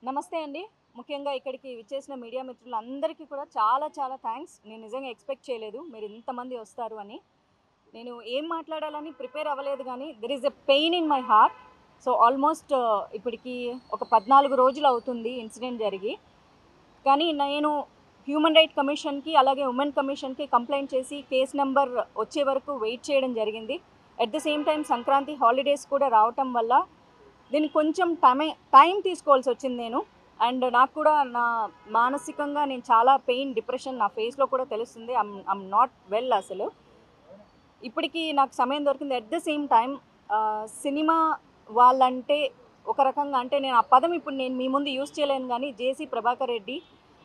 నమస్తే అండి. ముఖ్యంగా ఇక్కడికి విచ్చేసిన మీడియా మిత్రులందరికీ కూడా చాలా చాలా థాంక్స్. నేను నిజంగా ఎక్స్‌పెక్ట్ చేయలేదు మీరు ఇంతమంది వస్తారు అని. నేను ఏం మాట్లాడాలని ప్రిపేర్ అవ్వలేదు గానీ, there is a pain in my heart. So, almost ఇప్పటికి ఒక 14 రోజులు అవుతుంది ఇన్సిడెంట్ జరిగి. కానీ నేను హ్యూమన్ రైట్ కమిషన్‌కి, అలాగే ఉమెన్ కమిషన్‌కి కంప్లెయింట్ చేసి కేస్ నంబర్ వచ్చే వరకు వెయిట్ చేయడం జరిగింది. At the same time Sankranti holidays కూడా రావటం వల్ల దీనికి కొంచెం టైం తీసుకోవాల్సొచ్చింది నేను. అండ్ నాకు కూడా నా మానసికంగా నేను చాలా పెయిన్, డిప్రెషన్ నా ఫేస్‌లో కూడా తెలుస్తుంది. ఐయామ్ నాట్ వెల్ అసలు. ఇప్పటికి నాకు సమయం దొరికింది. At the same time cinema వాళ్ళంటే ఒక రకంగా అంటే నేను ఆ పదం ఇప్పుడు నేను మీ ముందు యూజ్ చేయలేను గానీ, జేసీ ప్రభాకర్ రెడ్డి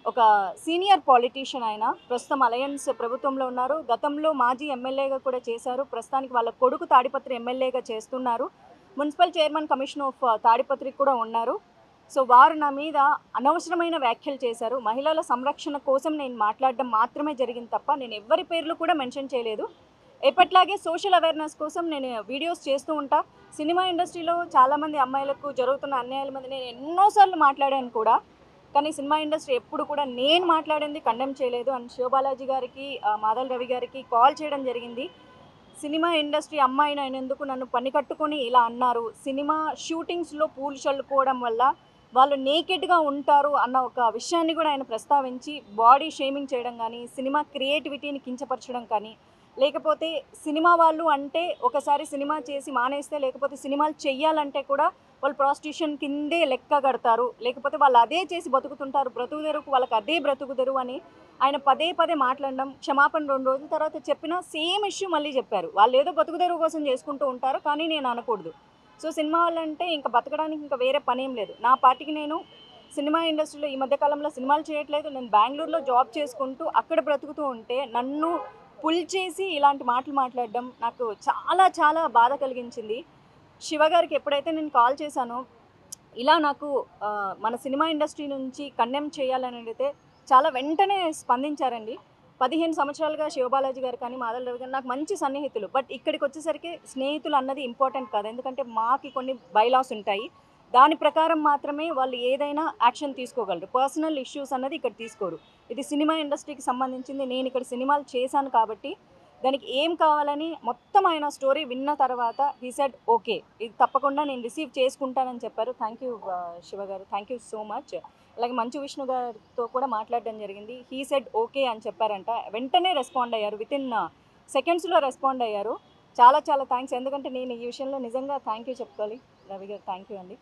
ఒక సీనియర్ పాలిటీషియన్ ఆయన. ప్రస్తుతం అలయన్స్ ప్రభుత్వంలో ఉన్నారు. గతంలో మాజీ ఎమ్మెల్యేగా కూడా చేశారు. ప్రస్తుతానికి వాళ్ళ కొడుకు తాడిపత్రి ఎమ్మెల్యేగా చేస్తున్నారు. మున్సిపల్ చైర్మన్ కమిషన్ ఆఫ్ తాడిపత్రికి కూడా ఉన్నారు. సో, వారు నా మీద అనవసరమైన వ్యాఖ్యలు చేశారు. మహిళల సంరక్షణ కోసం నేను మాట్లాడడం మాత్రమే జరిగింది తప్ప, నేను ఎవ్వరి పేర్లు కూడా మెన్షన్ చేయలేదు. ఎప్పట్లాగే సోషల్ అవేర్‌నెస్ కోసం నేను వీడియోస్ చేస్తూ ఉంటా. సినిమా ఇండస్ట్రీలో చాలామంది అమ్మాయిలకు జరుగుతున్న అన్యాయాల మీద నేను ఎన్నో సార్లు మాట్లాడాను కూడా. కానీ సినిమా ఇండస్ట్రీ ఎప్పుడు కూడా నేను మాట్లాడింది కండెమ్ చేయలేదు. అండ్ శివబాలాజీ గారికి, మాధవ్ రవి గారికి కాల్ చేయడం జరిగింది. సినిమా ఇండస్ట్రీ అమ్మాయినైనందుకు నన్ను పని కట్టుకొని ఇలా అన్నారు. సినిమా షూటింగ్స్‌లో పూలు చల్లుకోవడం వల్ల వాళ్ళు నేకెడ్‌గా ఉంటారు అన్న ఒక విషయాన్ని కూడా ఆయన ప్రస్తావించి, బాడీ షేమింగ్ చేయడం గానీ, సినిమా క్రియేటివిటీని కించపరచడం కానీ, లేకపోతే సినిమా వాళ్ళు అంటే ఒకసారి సినిమా చేసి మానేస్తే, లేకపోతే సినిమాలు చెయ్యాలంటే కూడా వాళ్ళు ప్రాస్టిట్యూషన్ కిందే లెక్క కడతారు. లేకపోతే వాళ్ళు అదే చేసి బతుకుతుంటారు. బ్రతుకుదెరువుకు వాళ్ళకి అదే బ్రతుకుదెరువు అని ఆయన పదే పదే మాట్లాడడం. క్షమాపణ 2 రోజుల తర్వాత చెప్పినా సేమ్ ఇష్యూ మళ్ళీ చెప్పారు. వాళ్ళేదో బతుకుదెరువు కోసం చేసుకుంటూ ఉంటారు. కానీ నేను అనకూడదు. సో, సినిమా వాళ్ళంటే ఇంక బతకడానికి ఇంక వేరే పనేం లేదు. నా పాటికి నేను సినిమా ఇండస్ట్రీలో ఈ మధ్య కాలంలో సినిమాలు చేయట్లేదు. నేను బెంగుళూరులో జాబ్ చేసుకుంటూ అక్కడ బ్రతుకుతూ ఉంటే నన్ను పుల్ చేసి ఇలాంటి మాటలు మాట్లాడడం నాకు చాలా చాలా బాధ కలిగించింది. శివ గారికి ఎప్పుడైతే నేను కాల్ చేశానో, ఇలా నాకు మన సినిమా ఇండస్ట్రీ నుంచి కండెమ్ చేయాలని అడిగితే చాలా వెంటనే స్పందించారండి. 15 సంవత్సరాలుగా శివబాలాజీ గారు కానీ, మాధవ్ రవి గారు నాకు మంచి సన్నిహితులు. బట్ ఇక్కడికొచ్చేసరికి స్నేహితులు అన్నది ఇంపార్టెంట్ కాదు. ఎందుకంటే మాకి కొన్ని బైలాస్ ఉంటాయి. దాని ప్రకారం మాత్రమే వాళ్ళు ఏదైనా యాక్షన్ తీసుకోగలరు. పర్సనల్ ఇష్యూస్ అన్నది ఇక్కడ తీసుకోరు. ఇది సినిమా ఇండస్ట్రీకి సంబంధించింది. నేను ఇక్కడ సినిమాలు చేశాను కాబట్టి దానికి ఏం కావాలని మొత్తం ఆయన స్టోరీ విన్న తర్వాత హీ సెడ్ ఓకే. ఇది తప్పకుండా నేను రిసీవ్ చేసుకుంటానని చెప్పారు. థ్యాంక్ యూ శివ గారు. Thank you so much. అలాగే మంచు విష్ణు గారితో కూడా మాట్లాడడం జరిగింది. హీ సెడ్ ఓకే అని చెప్పారంట. వెంటనే రెస్పాండ్ అయ్యారు. వితిన్ సెకండ్స్‌లో రెస్పాండ్ అయ్యారు. చాలా చాలా థ్యాంక్స్. ఎందుకంటే నేను ఈ విషయంలో నిజంగా థ్యాంక్ యూ చెప్పుకోవాలి. రవి గారు థ్యాంక్ యూ అండి.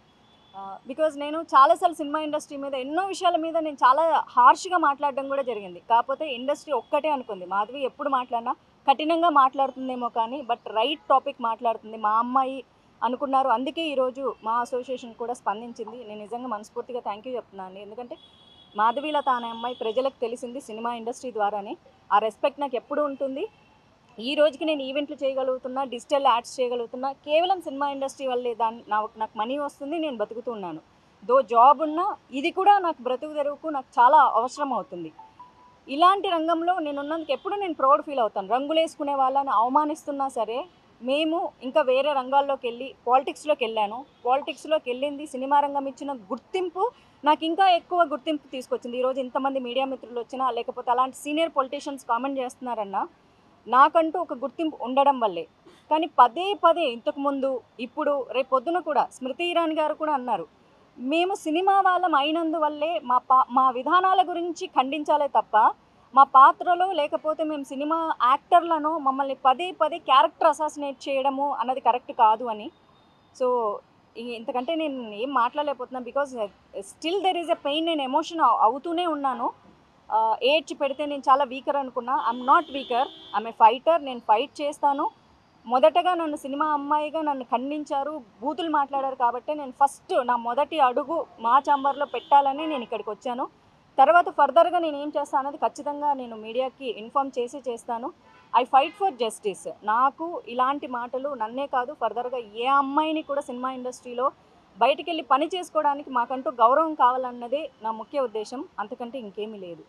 బికాజ్ నేను చాలా సార్లు సినిమా ఇండస్ట్రీ మీద ఎన్నో విషయాల మీద నేను చాలా హార్ష్‌గా మాట్లాడడం కూడా జరిగింది. కాకపోతే ఇండస్ట్రీ ఒక్కటే అనుకుంది. మాధవి ఎప్పుడు మాట్లాడినా కఠినంగా మాట్లాడుతుందేమో కానీ బట్ రైట్ టాపిక్ మాట్లాడుతుంది. మా అమ్మాయి అనుకున్నారు. అందుకే ఈరోజు మా అసోసియేషన్ కూడా స్పందించింది. నేను నిజంగా మనస్ఫూర్తిగా థ్యాంక్ యూ చెప్తున్నాను. ఎందుకంటే మాధవీలత అనే అమ్మాయి ప్రజలకు తెలిసింది సినిమా ఇండస్ట్రీ ద్వారానే. ఆ రెస్పెక్ట్ నాకు ఎప్పుడూ ఉంటుంది. ఈ రోజుకి నేను ఈవెంట్లు చేయగలుగుతున్నా, డిజిటల్ యాడ్స్ చేయగలుగుతున్నా కేవలం సినిమా ఇండస్ట్రీ వల్లే. నాకు మనీ వస్తుంది, నేను బతుకుతున్నాను. జాబ్ ఉన్నా ఇది కూడా నాకు బ్రతుకు తెరువుకు నాకు చాలా అవసరం అవుతుంది. ఇలాంటి రంగంలో నేనున్నందుకు ఎప్పుడు నేను ప్రౌడ్ ఫీల్ అవుతాను. రంగులేసుకునే వాళ్ళని అవమానిస్తున్నా సరే, మేము ఇంకా వేరే రంగాల్లోకెళ్ళి పాలిటిక్స్‌లోకెళ్ళాను. పాలిటిక్స్‌లోకెళ్ళింది సినిమా రంగం ఇచ్చిన గుర్తింపు నాకు ఇంకా ఎక్కువ గుర్తింపు తీసుకొచ్చింది. ఈరోజు ఇంతమంది మీడియా మిత్రులు వచ్చినా, లేకపోతే అలాంటి సీనియర్ పొలిటీషియన్స్ కామెంట్ చేస్తున్నారన్నా, నాకంటూ ఒక గుర్తింపు ఉండడం వల్లే. కానీ పదే పదే ఇంతకుముందు, ఇప్పుడు, రేపొద్దున కూడా స్మృతి ఇరానీ గారు కూడా అన్నారు. మేము సినిమా వాళ్ళం అయినందువల్లే మా విధానాల గురించి ఖండించాలే తప్ప, మా పాత్రలో లేకపోతే మేము సినిమా యాక్టర్‌లనో మమ్మల్ని పదే పదే క్యారెక్టర్ అసాసినేట్ చేయడము అన్నది కరెక్ట్ కాదు అని. సో, ఇంతకంటే నేను ఏం మాట్లాడలేకపోతున్నాను. Because still there is a pain. నేను ఎమోషన్ అవుతూనే ఉన్నాను. ఏడ్చి పెడితే నేను చాలా వీకర్ అనుకున్నా. I'm not weaker. I'm a fighter. నేను ఫైట్ చేస్తాను. మొదటగా నన్ను సినిమా అమ్మాయిగా నన్ను ఖండించారు, బూతులు మాట్లాడారు కాబట్టే నేను ఫస్ట్ నా మొదటి అడుగు మా ఛాంబర్‌లో పెట్టాలని నేను ఇక్కడికొచ్చాను. తర్వాత ఫర్దర్‌గా నేనేం చేస్తా అన్నది ఖచ్చితంగా నేను మీడియాకి ఇన్ఫార్మ్ చేసి చేస్తాను. I fight for justice. నాకు ఇలాంటి మాటలు నన్నే కాదు, ఫర్దర్‌గా ఏ అమ్మాయిని కూడా సినిమా ఇండస్ట్రీలో బయటికెళ్ళి పని చేసుకోవడానికి మాకంటూ గౌరవం కావాలన్నదే నా ముఖ్య ఉద్దేశం. అంతకంటే ఇంకేమీ లేదు.